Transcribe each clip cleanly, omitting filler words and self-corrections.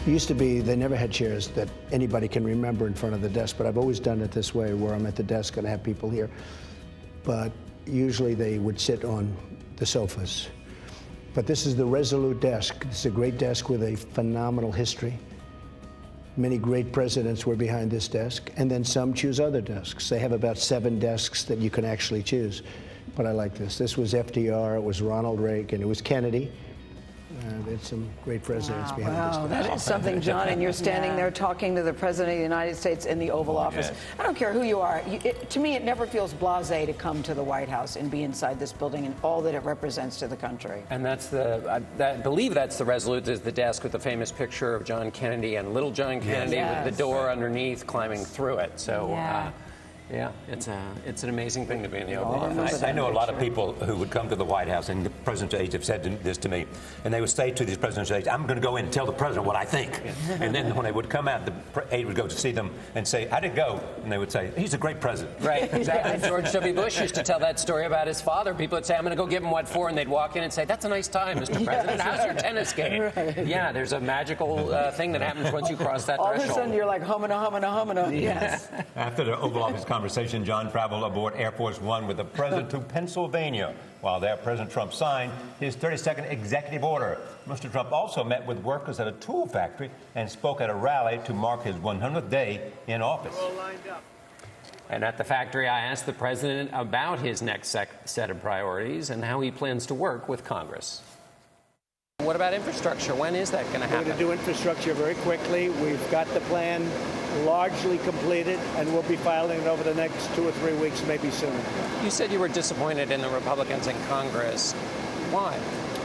It used to be they never had chairs that anybody can remember in front of the desk, but I've always done it this way, where I'm at the desk and I have people here. But usually they would sit on the sofas. But this is the Resolute desk. It's a great desk with a phenomenal history. Many great presidents were behind this desk, and then some choose other desks. They have about 7 desks that you can actually choose. But I like this. This was FDR, it was Ronald Reagan, it was Kennedy. There's some great presidents behind this. Wow, that is something, John, and you're standing there talking to the President of the United States in the Oval Office. I don't care who you are. To me, it never feels blasé to come to the White House and be inside this building and all that it represents to the country. And that's I believe that's the Resolute, is the desk with the famous picture of John Kennedy and little John Kennedy with the door underneath climbing through it. So, yeah, it's an amazing thing to be in the Oval Office. I know a lot of people who would come to the White House, and the president's aides have said this to me, and they would say to these president's aides, I'm going to go in and tell the president what I think. And then when they would come out, the aide would go to see them and say, how'd it go? And they would say, he's a great president. Right, exactly. George W. Bush used to tell that story about his father. People would say, I'm going to go give him what for, and they'd walk in and say, that's a nice time, Mr. President. How's your tennis game? Right. Yeah, there's a magical thing that happens once you cross that threshold. All of a sudden, you're like, homina, homina, homina. Yes. After the Oval Office conversation, John traveled aboard Air Force One with the president to Pennsylvania. While there, President Trump signed his 32nd executive order. Mr. Trump also met with workers at a tool factory and spoke at a rally to mark his 100th day in office. And at the factory, I asked the president about his next set of priorities and how he plans to work with Congress. What about infrastructure? When is that going to happen? We're going to do infrastructure very quickly. We've got the plan largely completed, and we'll be filing it over the next 2 or 3 weeks, maybe sooner. You said you were disappointed in the Republicans in Congress. Why?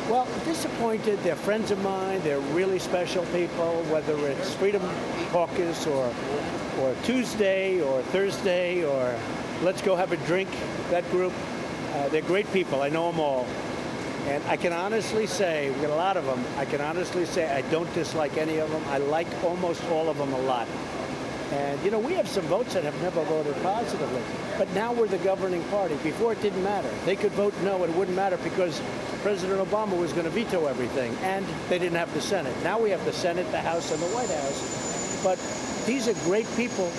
Well, disappointed. They're friends of mine. They're really special people, whether it's Freedom Caucus or Tuesday or Thursday or Let's Go Have a Drink, that group. They're great people. I know them all. And I can honestly say, we've got a lot of them, I can honestly say I don't dislike any of them. I like almost all of them a lot. And, you know, we have some votes that have never voted positively. But now we're the governing party. Before it didn't matter. They could vote no, it wouldn't matter because President Obama was going to veto everything. And they didn't have the Senate. Now we have the Senate, the House, and the White House. But these are great people.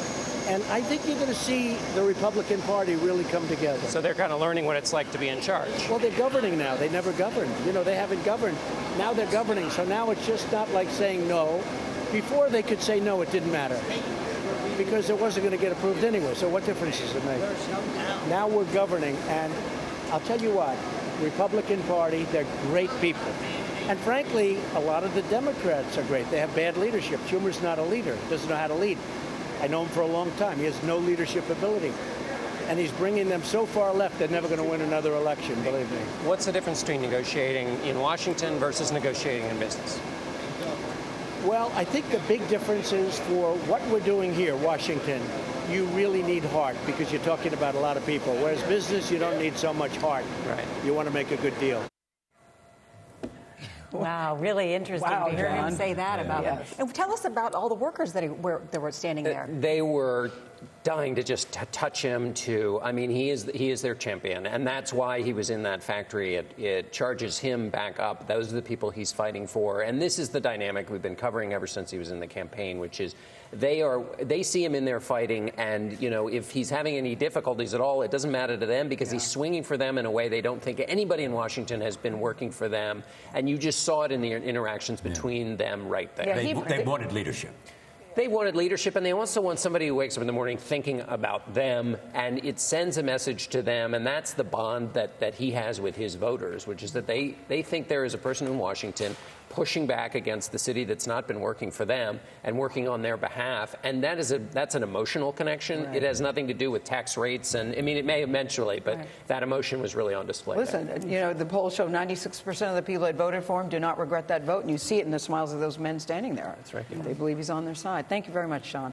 And I think you're going to see the Republican Party really come together. So they're kind of learning what it's like to be in charge. Well, they're governing now. They never governed. You know, they haven't governed. Now they're governing. So now it's just not like saying no. Before they could say no, it didn't matter because it wasn't going to get approved anyway. So what difference does it make? Now we're governing. And I'll tell you what, Republican Party, they're great people. And frankly, a lot of the Democrats are great. They have bad leadership. Schumer's not a leader. Doesn't know how to lead. I know him for a long time. He has no leadership ability. And he's bringing them so far left, they're never going to win another election, believe me. What's the difference between negotiating in Washington versus negotiating in business? Well, I think the big difference is for what we're doing here, Washington, you really need heart because you're talking about a lot of people. Whereas business, you don't need so much heart. Right. You want to make a good deal. Wow, really interesting to hear him say that about them. And tell us about all the workers that were standing there. They were dying to just touch him too. I mean, he is their champion, and that's why he was in that factory. It charges him back up. Those are the people he's fighting for, and this is the dynamic we've been covering ever since he was in the campaign, which is they see him in there fighting, and you know, if he's having any difficulties at all, it doesn't matter to them because he's swinging for them in a way they don't think anybody in Washington has been working for them, and you just saw it in the interactions between them right there. They wanted leadership. They wanted leadership, and they also want somebody who wakes up in the morning thinking about them, and it sends a message to them, and that's the bond that he has with his voters, which is that they think there is a person in Washington pushing back against the city that's not been working for them and working on their behalf, and that's an emotional connection. Right. It has nothing to do with tax rates, and I mean, it may eventually, but that emotion was really on display. Listen, you know, the polls show 96% of the people that voted for him do not regret that vote, and you see it in the smiles of those men standing there. That's right. They believe he's on their side. Thank you very much, Sean.